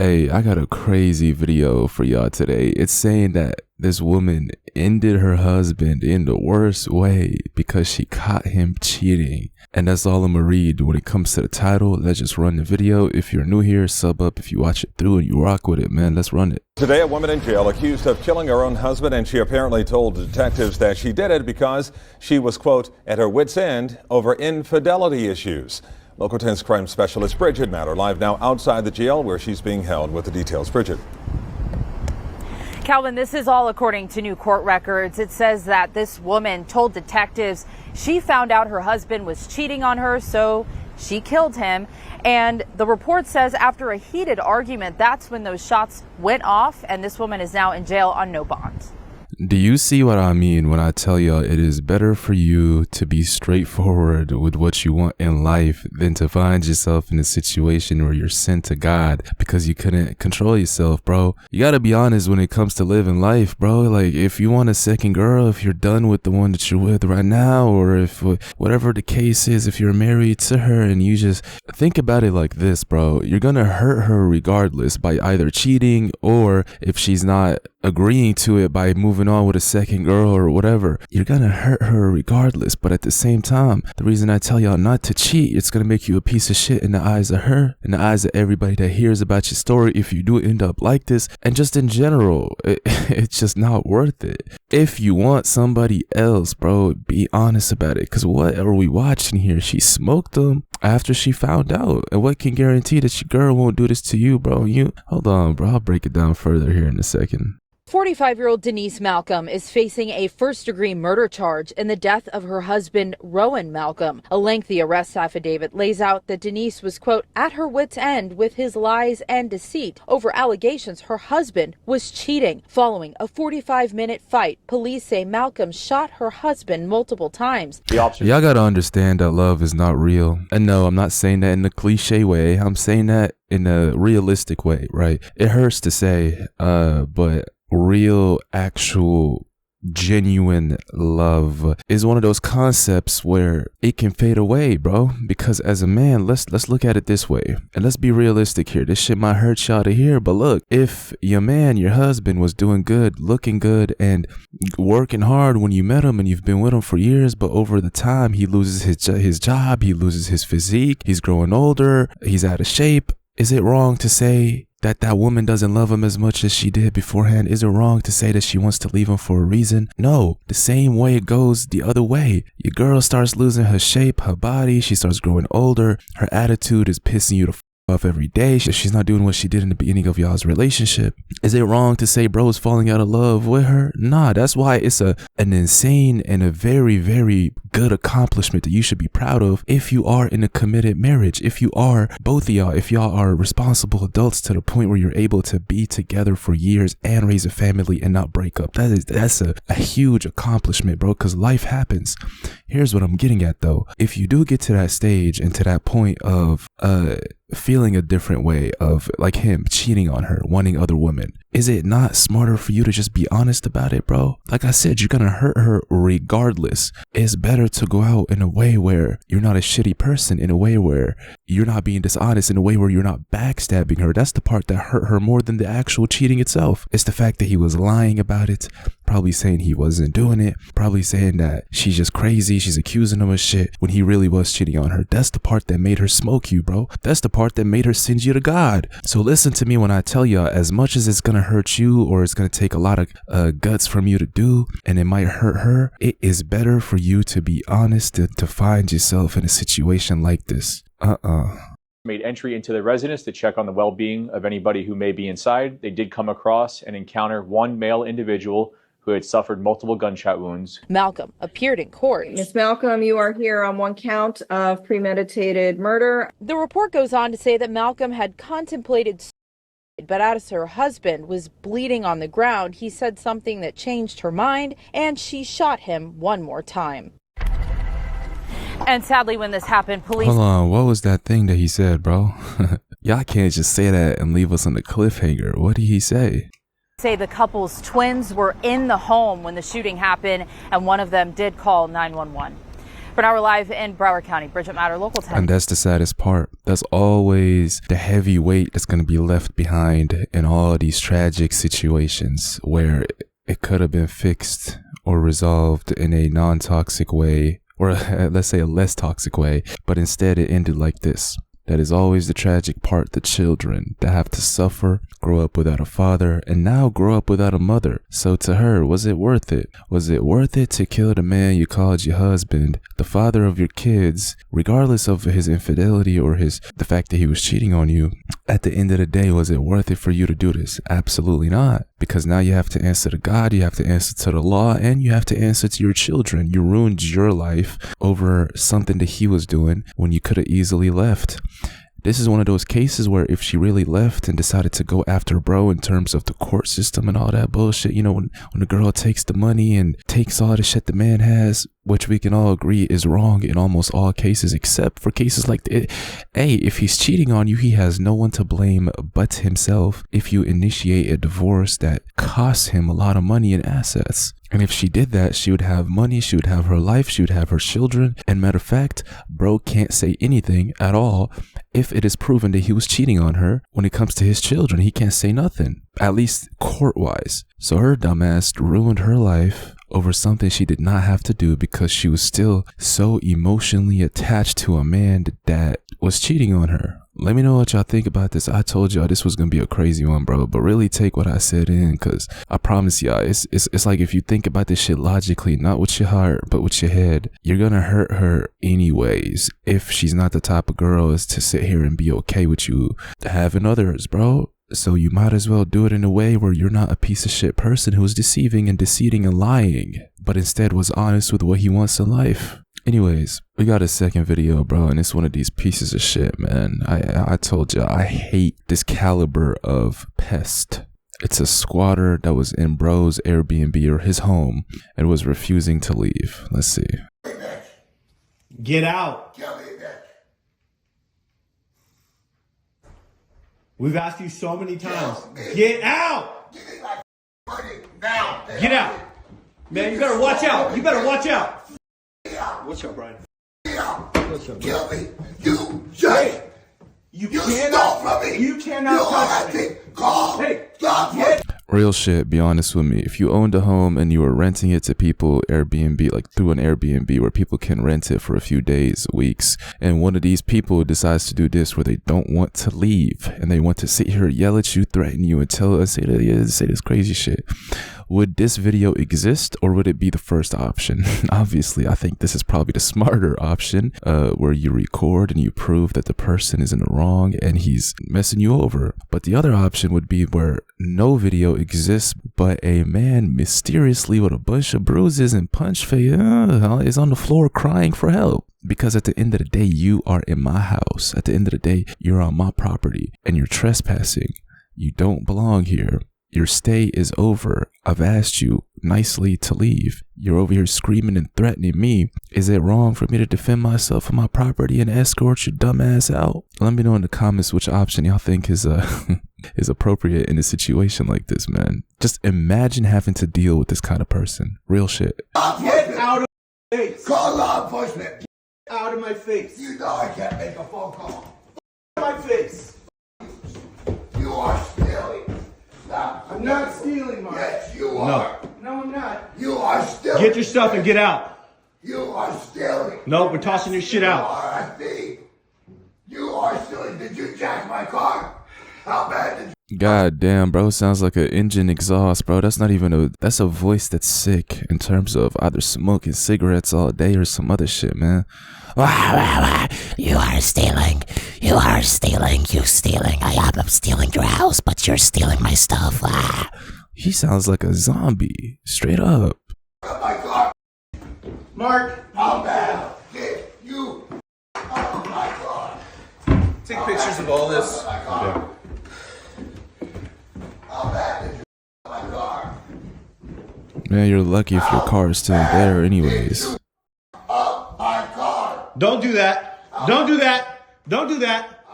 Hey, I got a crazy video for y'all today. It's saying that this woman ended her husband in the worst way because she caught him cheating. And that's all I'm gonna read when it comes to the title. Let's just run the video. If you're new here, sub up if you watch it through and you rock with it, man. Let's run it. Today, a woman in jail accused of killing her own husband, and she apparently told detectives that she did it because she was, quote, at her wit's end over infidelity issues. Local 10's crime specialist Bridget Matter live now outside the jail where she's being held with the details. Bridget. Calvin, this is all according to new court records. It says that this woman told detectives she found out her husband was cheating on her, so she killed him. And the report says after a heated argument, that's when those shots went off, and this woman is now in jail on no bond. Do you see what I mean when I tell y'all it is better for you to be straightforward with what you want in life than to find yourself in a situation where you're sent to God because you couldn't control yourself, bro? You gotta be honest when it comes to living life, bro. Like, if you want a second girl, if you're done with the one that you're with right now, or if whatever the case is, if you're married to her, and you just think about it like this, bro, you're gonna hurt her regardless by either cheating, or if she's not agreeing to it by moving on with a second girl or whatever, you're gonna hurt her regardless. But at the same time, the reason I tell y'all not to cheat, it's gonna make you a piece of shit in the eyes of her, in the eyes of everybody that hears about your story if you do end up like this. And just in general, it's just not worth it. If you want somebody else, bro, be honest about it. Because what are we watching here? She smoked him after she found out. And what can guarantee that your girl won't do this to you, bro? Hold on, bro, I'll break it down further here in a second. 45-year-old Denise Malcolm is facing a first-degree murder charge in the death of her husband, Rowan Malcolm. A lengthy arrest affidavit lays out that Denise was, quote, at her wit's end with his lies and deceit over allegations her husband was cheating. Following a 45-minute fight, police say Malcolm shot her husband multiple times. Y'all gotta understand that love is not real. And no, I'm not saying that in a cliche way. I'm saying that in a realistic way, right? It hurts to say, but real, actual, genuine love is one of those concepts where it can fade away, bro. Because as a man, let's look at it this way, and let's be realistic here. This shit might hurt y'all to hear, but look, if your man, your husband, was doing good, looking good, and working hard when you met him, and you've been with him for years, but over the time he loses his job, he loses his physique, he's growing older, he's out of shape, is it wrong to say that woman doesn't love him as much as she did beforehand? Is it wrong to say that she wants to leave him for a reason? No, the same way it goes the other way. Your girl starts losing her shape, her body, she starts growing older, her attitude is pissing you the off every day. She's not doing what she did in the beginning of y'all's relationship. Is it wrong to say bro is falling out of love with her? Nah, that's why it's an insane and a very, very good accomplishment that you should be proud of if you are in a committed marriage. If you are, both of y'all, if y'all are responsible adults to the point where you're able to be together for years and raise a family and not break up. That's a huge accomplishment, bro, because life happens. Here's what I'm getting at though. If you do get to that stage and to that point of feeling a different way, of like him cheating on her, wanting other women, is it not smarter for you to just be honest about it, bro? Like I said, you're gonna hurt her regardless. It's better to go out in a way where you're not a shitty person, in a way where you're not being dishonest, in a way where you're not backstabbing her. That's the part that hurt her more than the actual cheating itself. It's the fact that he was lying about it, probably saying he wasn't doing it, probably saying that she's just crazy, she's accusing him of shit when he really was cheating on her. That's the part that made her smoke you, bro. That's the part that made her send you to God. So listen to me when I tell you, as much as it's gonna hurt you, or it's gonna take a lot of guts from you to do, and it might hurt her, it is better for you to be honest than to find yourself in a situation like this. Made entry into the residence to check on the well-being of anybody who may be inside. They did come across and encounter one male individual who had suffered multiple gunshot wounds. Malcolm appeared in court. Ms. Malcolm, you are here on one count of premeditated murder. The report goes on to say that Malcolm had contemplated suicide, but as her husband was bleeding on the ground, he said something that changed her mind, and she shot him one more time. And sadly, when this happened, police... Hold on, what was that thing that he said, bro? Y'all can't just say that and leave us on the cliffhanger. What did he say? Say the couple's twins were in the home when the shooting happened, and one of them did call 911. For now, we're live in Broward County. Bridget Matter, Local 10. And that's the saddest part. That's always the heavy weight that's going to be left behind in all these tragic situations where it could have been fixed or resolved in a non-toxic way, or let's say a less toxic way, but instead it ended like this. That is always the tragic part, the children that have to suffer, grow up without a father, and now grow up without a mother. So to her, was it worth it? Was it worth it to kill the man you called your husband, the father of your kids, regardless of his infidelity or the fact that he was cheating on you? At the end of the day, was it worth it for you to do this? Absolutely not. Because now you have to answer to God, you have to answer to the law, and you have to answer to your children. You ruined your life over something that he was doing when you could have easily left. This is one of those cases where if she really left and decided to go after bro in terms of the court system and all that bullshit, you know, when the girl takes the money and takes all the shit the man has, which we can all agree is wrong in almost all cases, except for cases like hey, if he's cheating on you, he has no one to blame but himself if you initiate a divorce that costs him a lot of money and assets. And if she did that, she would have money, she would have her life, she would have her children. And matter of fact, bro can't say anything at all if it is proven that he was cheating on her. When it comes to his children, he can't say nothing, at least court-wise. So her dumbass ruined her life over something she did not have to do because she was still so emotionally attached to a man that was cheating on her. Let me know what y'all think about this. I told y'all this was gonna be a crazy one, bro, but really take what I said in, because I promise y'all, it's like if you think about this shit logically, not with your heart but with your head, you're gonna hurt her anyways if she's not the type of girl is to sit here and be okay with you having others, bro. So you might as well do it in a way where you're not a piece of shit person who's deceiving and deceiving and lying, but instead was honest with what he wants in life. Anyways, we got a second video, bro, and it's one of these pieces of shit, man. I told you, I hate this caliber of pest. It's a squatter that was in bro's Airbnb or his home and was refusing to leave. Let's see. Get out. We've asked you so many times. Get out. Give me my money now. Get out. Man, you better watch out. You better watch out. What's up, Brian? What's up, Kill me. You just. You You cannot. stole from me. You cannot You touch have me. to call Hey, God get Real shit, be honest with me. If you owned a home and you were renting it to people, Airbnb, like through an Airbnb where people can rent it for a few days, weeks, and one of these people decides to do this where they don't want to leave and they want to sit here, yell at you, threaten you, and say this crazy shit, would this video exist or would it be the first option? Obviously, I think this is probably the smarter option, where you record and you prove that the person is in the wrong and he's messing you over. But the other option would be where no video exists, but a man mysteriously with a bunch of bruises and punch face is on the floor crying for help. Because at the end of the day, you are in my house. At the end of the day, you're on my property and you're trespassing. You don't belong here. Your stay is over. I've asked you nicely to leave. You're over here screaming and threatening me. Is it wrong for me to defend myself on my property and escort your dumb ass out? Let me know in the comments which option y'all think is is appropriate in a situation like this, man. Just imagine having to deal with this kind of person. Real shit. Get out of my face. Call law enforcement. Get out of my face. You know I can't make a phone call. Out of my face. You are stealing. Stop. I'm not stealing, Mark. Yes, you are. No, I'm not. You are stealing. Get your stuff and get out. You are stealing. No, we're tossing your shit You out. are a thief. You are stealing. Did you jack my car? How bad did you? God damn, bro, sounds like an engine exhaust, bro. That's not even that's a voice that's sick in terms of either smoking cigarettes all day or some other shit, man. You are stealing. You are stealing. You stealing. I'm stealing your house, but you're stealing my stuff. He sounds like a zombie, straight up. My car. Mark, How bad did you? Oh my God. Take pictures of all this. My car. How bad did you? My car. Man, you're lucky if your car is still there anyways. My car. don't do that. Don't do that. Don't do that.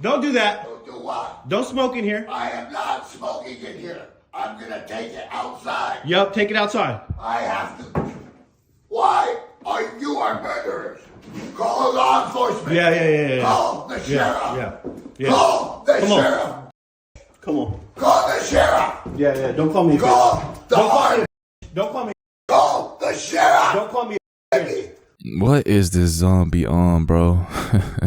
Don't do that. Don't do what? Don't smoke in here. I am not smoking in here. I'm gonna take it outside. Yup, take it outside. I have to. Why are you You are murderers. Call law enforcement. Yeah. Call the sheriff. Yeah. Call the sheriff. Come on. Call the sheriff. Yeah. Don't call me. Call the army. Don't call me. Call the sheriff. Don't call me. What is this zombie on, bro?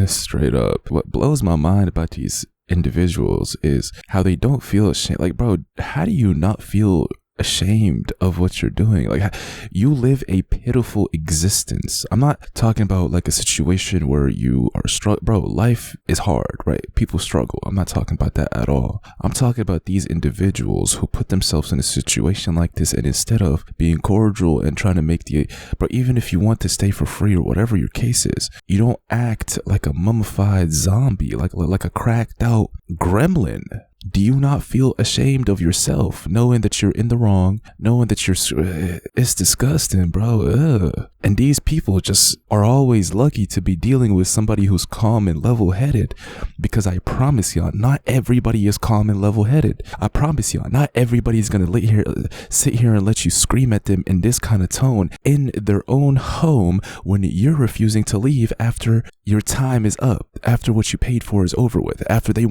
Straight up. What blows my mind about these individuals is how they don't feel ashamed. Like, bro, how do you not feel ashamed of what you're doing? Like, you live a pitiful existence. I'm not talking about like a situation where you are struggling. Bro, life is hard, right? People struggle. I'm not talking about that at all. I'm talking about these individuals who put themselves in a situation like this, and instead of being cordial and trying to make but even if you want to stay for free or whatever your case is, you don't act like a mummified zombie, like a cracked out gremlin. Do you not feel ashamed of yourself, knowing that you're in the wrong, knowing that it's disgusting, bro? Ugh. And these people just are always lucky to be dealing with somebody who's calm and level-headed, because I promise y'all, not everybody is calm and level-headed. I promise y'all, not everybody's gonna sit here and let you scream at them in this kind of tone in their own home when you're refusing to leave after your time is up, after what you paid for is over with, after they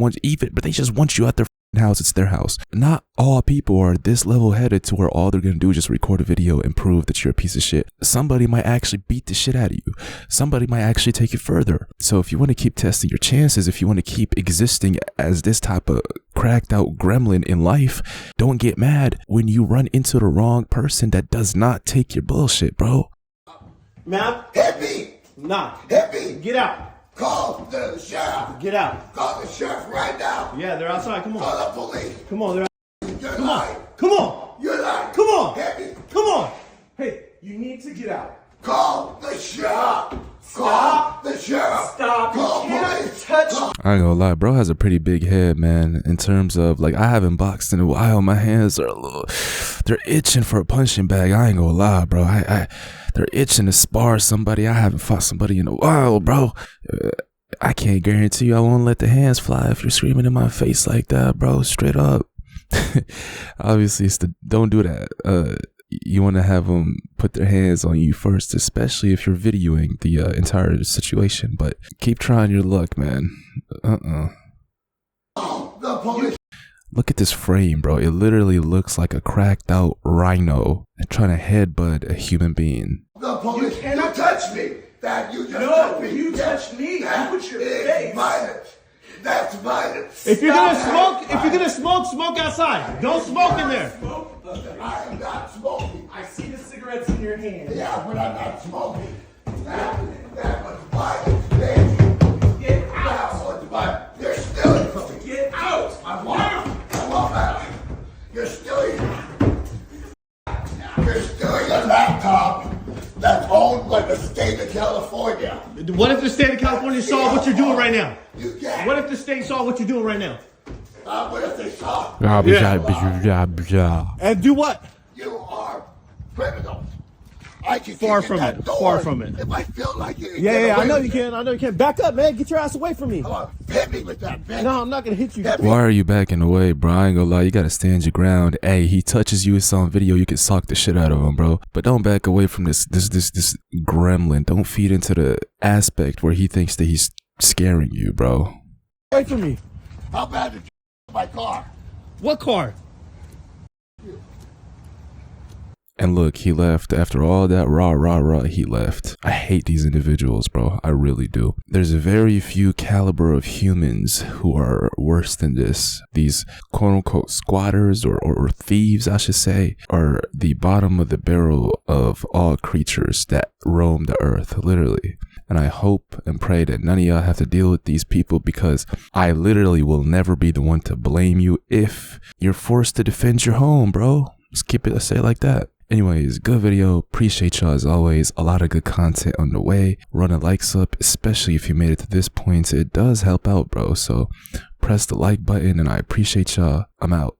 just want you out their house. It's their house. Not all people are this level-headed to where all they're gonna do is just record a video and prove that you're a piece of shit. Somebody might actually beat the shit out of you. Somebody might actually take it further. So if you want to keep testing your chances, if you want to keep existing as this type of cracked out gremlin in life, don't get mad when you run into the wrong person that does not take your bullshit, bro. Ma'am? Hit me. Nah. Hit me. Get out. Call the sheriff. Get out. Call the sheriff right now. Yeah, they're outside. Come on. Call the police. Come on. They're You're Come lying. on. Come on. You're lying. Come on. Hit me. Come on. Hey, you need to get out. Call the sheriff. Stop. Call the sheriff. Stop. Call You cannot police. touch. I ain't gonna lie, bro has a pretty big head, man, in terms of, like, I haven't boxed in a while. My hands are they're itching for a punching bag. I ain't gonna lie, bro. They're itching to spar somebody. I haven't fought somebody in a while, bro. I can't guarantee you I won't let the hands fly if you're screaming in my face like that, bro. Straight up. Obviously, don't do that. You want to have them put their hands on you first, especially if you're videoing the entire situation. But keep trying your luck, man. The police. Look at this frame, bro. It literally looks like a cracked out rhino trying to headbutt a human being. The police. You cannot touch me. That you just No, touched me. you touched me. That You put your is face. violence. That's violence. If you're gonna smoke outside. Don't smoke in there. I am not smoking. I see the cigarettes in your hand. Yeah, but I'm not smoking. That was violence, bitch. Get That out. was violence. You're stealing from me. Get out. I want that. You're stealing. You're stealing a laptop that's owned by the state of California. What if the state of California saw what you're doing right now? You can't. What if the state saw what you're doing right now? What if they saw? And do what? You are criminals. I can Far kick in from that it. door Far from it. If I feel like it. Yeah, I know you can. I know you can. Back up, man. Get your ass away from me. Come on, hit me with that bitch. No, I'm not gonna hit you. Hit me. Why are you backing away, bro? I ain't gonna lie, you gotta stand your ground. Hey, he touches you, it's on video, you can sock the shit out of him, bro. But don't back away from this gremlin. Don't feed into the aspect where he thinks that he's scaring you, bro. Away from me. How bad did you my car? What car? And look, he left. After all that rah, he left. I hate these individuals, bro. I really do. There's a very few caliber of humans who are worse than this. These quote-unquote squatters or thieves, I should say, are the bottom of the barrel of all creatures that roam the earth, literally. And I hope and pray that none of y'all have to deal with these people, because I literally will never be the one to blame you if you're forced to defend your home, bro. Just keep it, let's say it like that. Anyways, good video. Appreciate y'all as always. A lot of good content on the way. Run the likes up, especially if you made it to this point. It does help out, bro. So press the like button, and I appreciate y'all. I'm out.